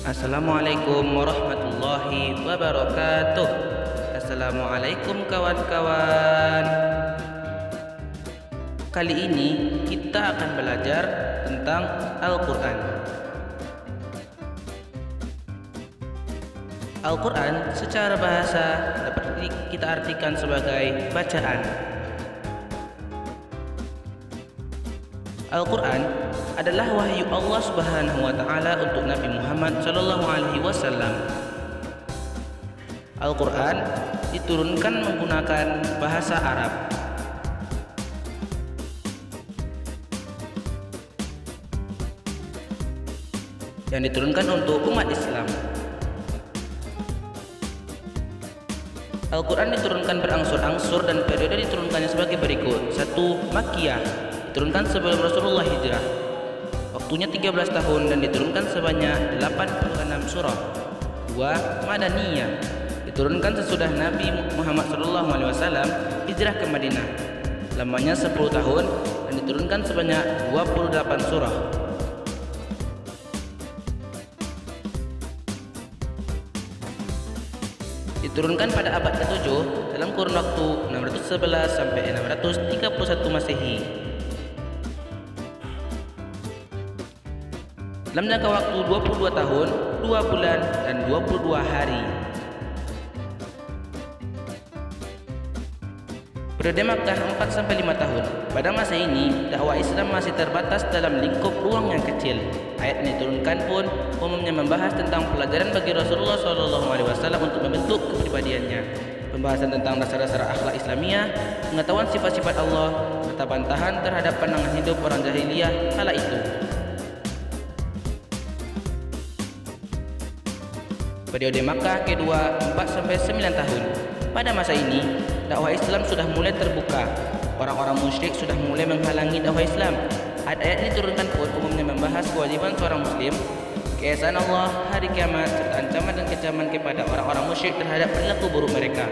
Assalamualaikum warahmatullahi wabarakatuh. Assalamualaikum kawan-kawan. Kali ini kita akan belajar tentang Al-Quran. Al-Quran secara bahasa dapat kita artikan sebagai bacaan. Al-Quran adalah wahyu Allah Subhanahu wa taala untuk Nabi Muhammad sallallahu alaihi wasallam. Al-Quran diturunkan menggunakan bahasa Arab. Yang diturunkan untuk umat Islam. Al-Quran diturunkan berangsur-angsur dan periode diturunkannya sebagai berikut. 1. Makkiyah, diturunkan sebelum Rasulullah hijrah. Waktunya 13 tahun dan diturunkan sebanyak 86 surah. 2. Madaniyah, diturunkan sesudah Nabi Muhammad SAW hijrah ke Madinah. Lamanya 10 tahun dan diturunkan sebanyak 28 surah. Diturunkan pada abad ke-7 dalam kurun waktu 611 sampai 631 Masehi. Dalam jangka waktu 22 tahun, 2 bulan, dan 22 hari. Periode Makkah 4 sampai 5 tahun. Pada masa ini, dakwah Islam masih terbatas dalam lingkup ruang yang kecil. Ayat yang diturunkan pun umumnya membahas tentang pelajaran bagi Rasulullah SAW untuk membentuk kepribadiannya, pembahasan tentang dasar-dasar akhlak Islamiyah, pengetahuan sifat-sifat Allah, serta bantahan terhadap pandangan hidup orang jahiliyah kala itu. Periode Makkah kedua 4 sampai 9 tahun. Pada masa ini, dakwah Islam sudah mulai terbuka. Orang-orang musyrik sudah mulai menghalangi dakwah Islam. Ayat-ayat diturunkan pun umumnya membahas kewajiban seorang muslim, keesaan Allah, hari kiamat, serta ancaman dan kecaman kepada orang-orang musyrik terhadap perilaku buruk mereka.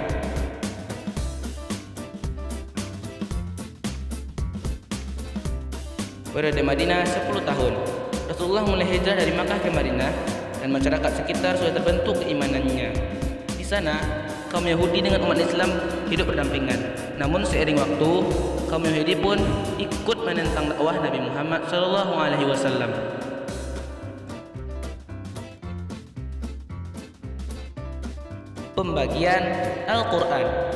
Periode Madinah 10 tahun. Rasulullah mulai hijrah dari Makkah ke Madinah dan masyarakat sekitar sudah terbentuk keimanannya. Di sana, kaum Yahudi dengan umat Islam hidup berdampingan. Namun seiring waktu, kaum Yahudi pun ikut menentang dakwah Nabi Muhammad SAW. Pembagian Al-Quran.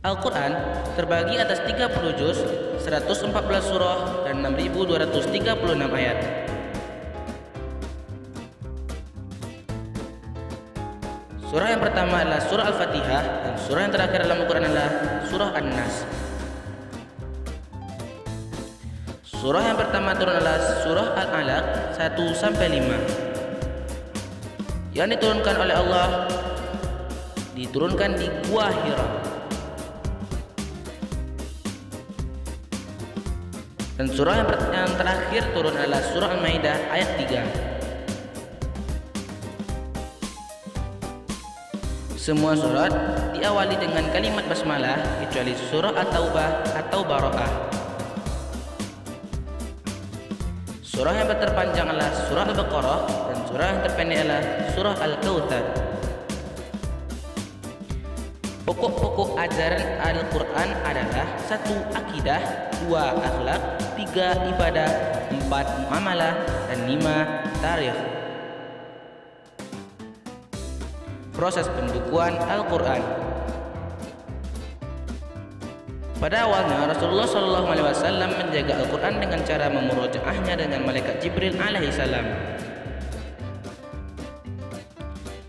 Al-Quran terbagi atas 30 juz, 114 surah, dan 6.236 ayat. Surah yang pertama adalah surah Al-Fatihah, dan surah yang terakhir dalam Al-Quran adalah surah An-Nas. Surah yang pertama turun adalah surah Al-Alaq 1 sampai 5. Yang diturunkan oleh Allah diturunkan di Gua Hira. Dan surah yang terakhir turun adalah surah Al-Maidah ayat 3. Semua surat diawali dengan kalimat basmalah kecuali surah At-Taubah atau Bara'ah. Surah yang terpanjang adalah surah Al-Baqarah dan surah yang terpendek adalah surah Al-Kautsar. Pokok-pokok ajaran Al-Quran adalah 1. Akidah, 2. Akhlak, 3. Ibadah, 4. Muamalah, dan 5. Tarikh. Proses pembukuan Al-Quran. Pada awalnya Rasulullah SAW menjaga Al-Quran dengan cara memurojaahnya dengan malaikat Jibril alaihissalam.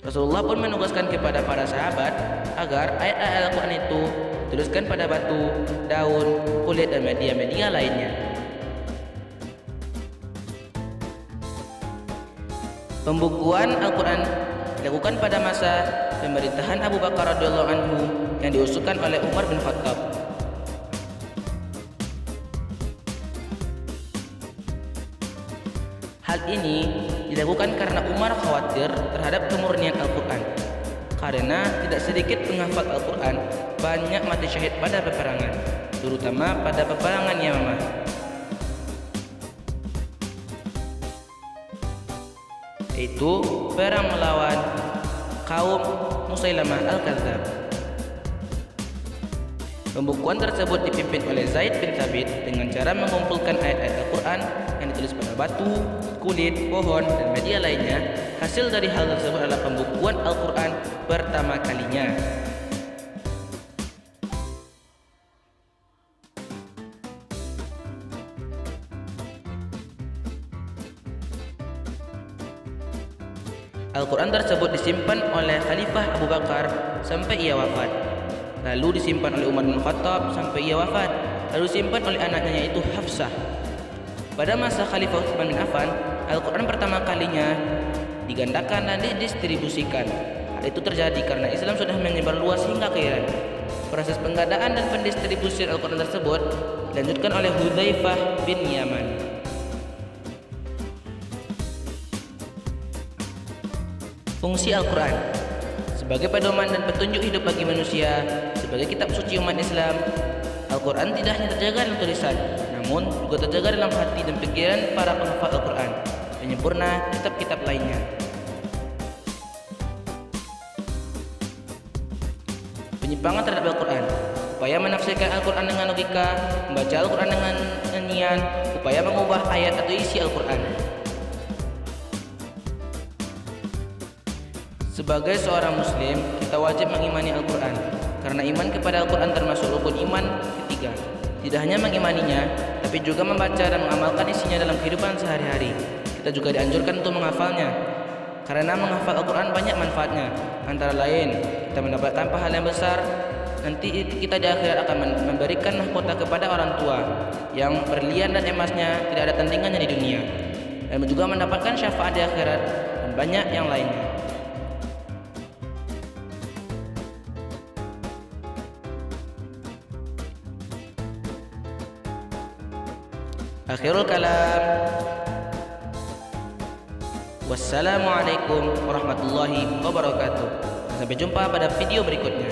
Rasulullah pun menugaskan kepada para sahabat agar ayat-ayat Al-Quran itu dituliskan pada batu, daun, kulit, dan media-media lainnya. Pembukuan Al-Quran dilakukan pada masa pemerintahan Abu Bakar radhiyallahu anhu yang diusulkan oleh Umar bin Khattab. Hal ini dilakukan karena Umar khawatir terhadap kemurnian Al-Quran. Karena tidak sedikit penghafal Al-Quran banyak mati syahid pada peperangan, terutama pada peperangan Yamamah. yaitu perang melawan kaum Musailamah Al-Kadzdzab. Pembukuan tersebut dipimpin oleh Zaid bin Thabit dengan cara mengumpulkan ayat-ayat Al-Quran yang ditulis pada batu, kulit, pohon, dan media lainnya. Hasil dari hal tersebut adalah pembukuan Al-Quran pertama kalinya. Al-Quran tersebut disimpan oleh Khalifah Abu Bakar sampai ia wafat. Lalu disimpan oleh Umar bin Khattab sampai ia wafat. Lalu disimpan oleh anaknya yaitu Hafsah. Pada masa Khalifah Utsman bin Affan, Al-Quran pertama kalinya digandakan dan didistribusikan. Hal itu terjadi karena Islam sudah menyebar luas hingga ke Iran. Proses penggandaan dan pendistribusian Al-Quran tersebut dilanjutkan oleh Hudzaifah bin Yaman. Fungsi Al-Quran sebagai pedoman dan petunjuk hidup bagi manusia, sebagai kitab suci umat Islam, Al-Quran tidak hanya terjaga dalam tulisan, namun juga terjaga dalam hati dan pikiran para penghafal Al-Quran, penyempurna kitab-kitab lainnya. Penyimpangan terhadap Al-Quran, upaya menafsirkan Al-Quran dengan logika, membaca Al-Quran dengan nyanyian, upaya mengubah ayat atau isi Al-Quran. Sebagai seorang muslim, kita wajib mengimani Al-Quran, karena iman kepada Al-Quran termasuk rukun iman ketiga. Tidak hanya mengimaninya, tapi juga membaca dan mengamalkan isinya dalam kehidupan sehari-hari. Kita juga dianjurkan untuk menghafalnya, karena menghafal Al-Quran banyak manfaatnya. Antara lain, kita mendapatkan pahala yang besar. Nanti kita di akhirat akan memberikan mahkota kepada orang tua, yang berlian dan emasnya tidak ada tandingannya di dunia, dan juga mendapatkan syafaat di akhirat dan banyak yang lainnya. Akhirul kalam. Wassalamualaikum warahmatullahi wabarakatuh. Sampai jumpa pada video berikutnya.